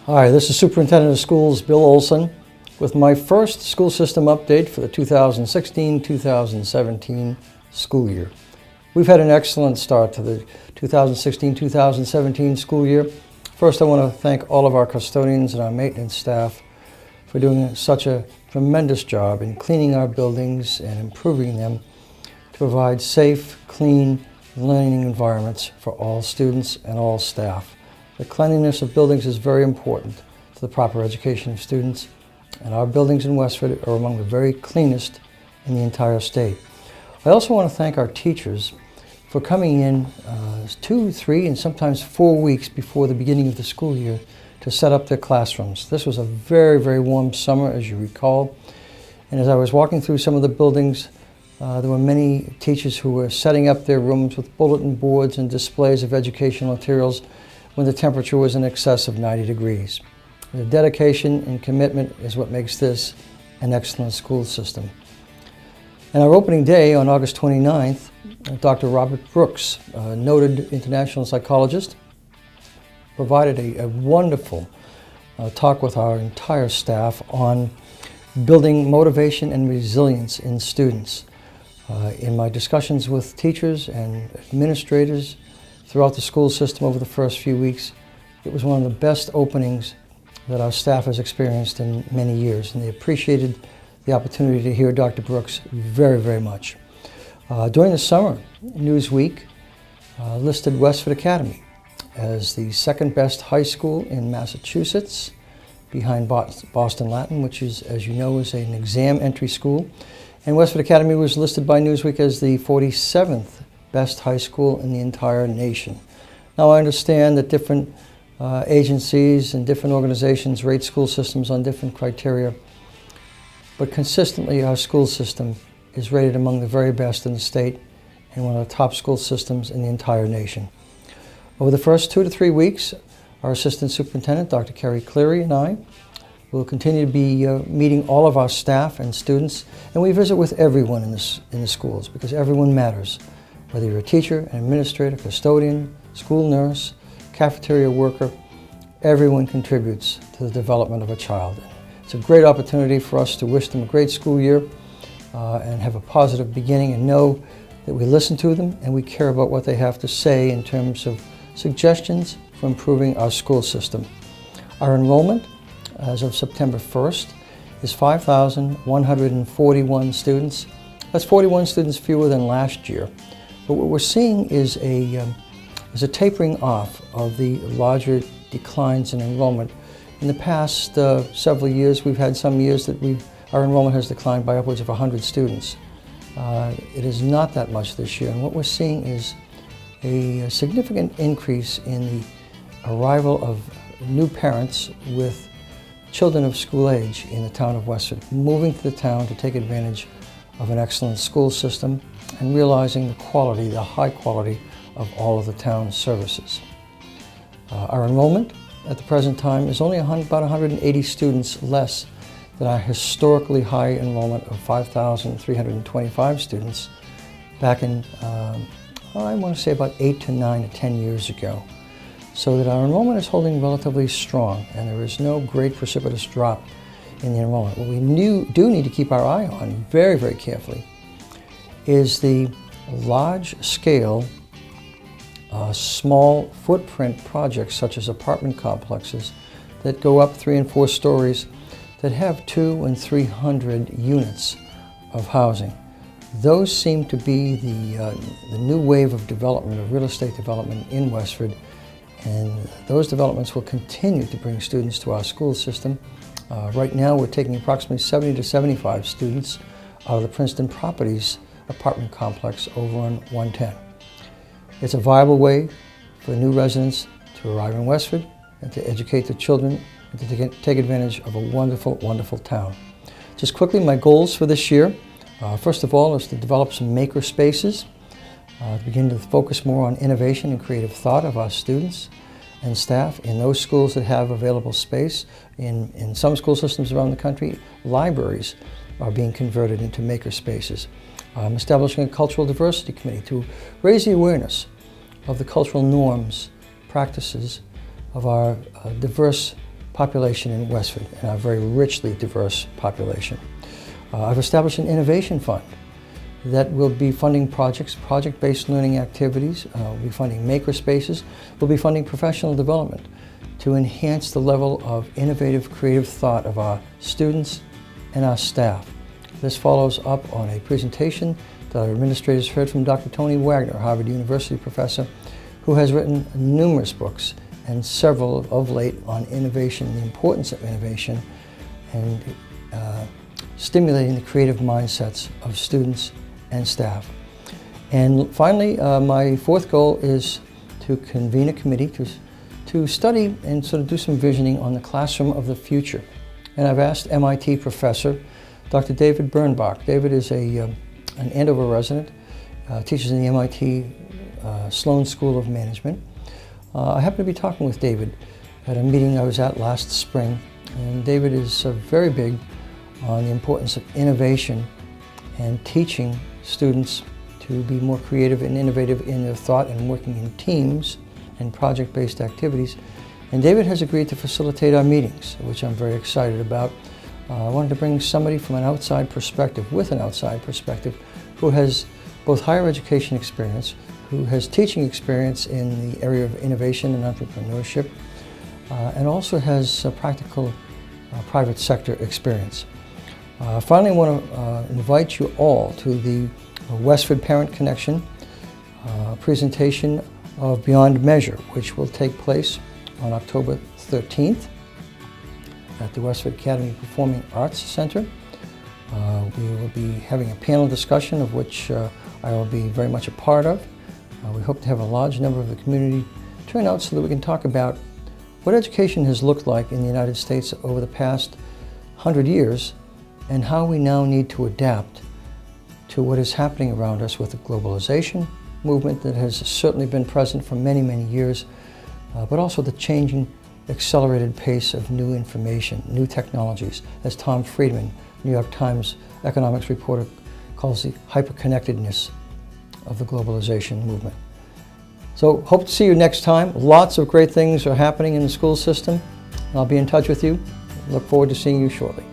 Hi, this is Superintendent of Schools Bill Olsen with my first school system update for the 2016-2017 school year. We've had an excellent start to the 2016-2017 school year. First, I want to thank all of our custodians and our maintenance staff for doing such a tremendous job in cleaning our buildings and improving them to provide safe, clean learning environments for all students and all staff. The cleanliness of buildings is very important to the proper education of students, and our buildings in Westford are among the very cleanest in the entire state. I also want to thank our teachers for coming in 2, 3, and sometimes 4 weeks before the beginning of the school year to set up their classrooms. This was a very, very warm summer, as you recall, and as I was walking through some of the buildings, there were many teachers who were setting up their rooms with bulletin boards and displays of educational materials when the temperature was in excess of 90 degrees. The dedication and commitment is what makes this an excellent school system. And our opening day on August 29th, Dr. Robert Brooks, a noted international psychologist, provided a wonderful talk with our entire staff on building motivation and resilience in students. In my discussions with teachers and administrators throughout the school system over the first few weeks, it was one of the best openings that our staff has experienced in many years, and they appreciated the opportunity to hear Dr. Brooks very, very much. During the summer, Newsweek listed Westford Academy as the second best high school in Massachusetts, behind Boston Latin, which is, as you know, is an exam entry school. And Westford Academy was listed by Newsweek as the 47th best high school in the entire nation. Now, I understand that different agencies and different organizations rate school systems on different criteria, but consistently our school system is rated among the very best in the state and one of the top school systems in the entire nation. Over the first 2 to 3 weeks, our Assistant Superintendent, Dr. Kerry Cleary, and I will continue to be meeting all of our staff and students, and we visit with everyone in the schools, because everyone matters. Whether you're a teacher, an administrator, custodian, school nurse, cafeteria worker, everyone contributes to the development of a child. It's a great opportunity for us to wish them a great school year and have a positive beginning, and know that we listen to them and we care about what they have to say in terms of suggestions for improving our school system. Our enrollment as of September 1st is 5,141 students. That's 41 students fewer than last year. But what we're seeing is a tapering off of the larger declines in enrollment. In the past several years, we've had some years that our enrollment has declined by upwards of 100 students. It is not that much this year, and what we're seeing is a significant increase in the arrival of new parents with children of school age in the town of Westford, moving to the town to take advantage of an excellent school system and realizing the quality, the high quality of all of the town's services. Our enrollment at the present time is only about 180 students less than our historically high enrollment of 5,325 students back in, I want to say about 8 to 9 to 10 years ago. So that our enrollment is holding relatively strong, and there is no great precipitous drop in the enrollment. What we do need to keep our eye on very, very carefully is the large-scale, small footprint projects such as apartment complexes that go up 3 and 4 stories that have 200 and 300 units of housing. Those seem to be the new wave of development, of real estate development in Westford, and those developments will continue to bring students to our school system. Right now we're taking approximately 70 to 75 students out of the Princeton Properties apartment complex over on 110. It's a viable way for new residents to arrive in Westford and to educate their children and to take advantage of a wonderful, wonderful town. Just quickly, my goals for this year, first of all, is to develop some maker spaces, to begin to focus more on innovation and creative thought of our students and staff in those schools that have available space. In some school systems around the country, libraries are being converted into maker spaces. I'm establishing a cultural diversity committee to raise the awareness of the cultural norms, practices of our diverse population in Westford, and our very richly diverse population. I've established an innovation fund that will be funding projects, project-based learning activities. We'll be funding maker spaces. We'll be funding professional development to enhance the level of innovative, creative thought of our students and our staff. This follows up on a presentation that our administrators heard from Dr. Tony Wagner, a Harvard University professor, who has written numerous books and several of late on innovation, the importance of innovation, and stimulating the creative mindsets of students and staff. And finally, my fourth goal is to convene a committee to study and sort of do some visioning on the classroom of the future. And I've asked MIT professor Dr. David Birnbach. David is an Andover resident, teaches in the MIT Sloan School of Management. I happened to be talking with David at a meeting I was at last spring, and David is very big on the importance of innovation and teaching students to be more creative and innovative in their thought and working in teams and project-based activities. And David has agreed to facilitate our meetings, which I'm very excited about. I wanted to bring somebody from an outside perspective, with an outside perspective, who has both higher education experience, who has teaching experience in the area of innovation and entrepreneurship, and also has practical private sector experience. Finally, I want to invite you all to the Westford Parent Connection presentation of Beyond Measure, which will take place on October 13th at the Westford Academy Performing Arts Center. We will be having a panel discussion of which I will be very much a part of. We hope to have a large number of the community turn out so that we can talk about what education has looked like in the United States over the past 100 years and how we now need to adapt to what is happening around us with the globalization movement that has certainly been present for many, many years, but also the changing, accelerated pace of new information, new technologies, as Tom Friedman, New York Times economics reporter, calls the hyperconnectedness of the globalization movement. So hope to see you next time. Lots of great things are happening in the school system. I'll be in touch with you. Look forward to seeing you shortly.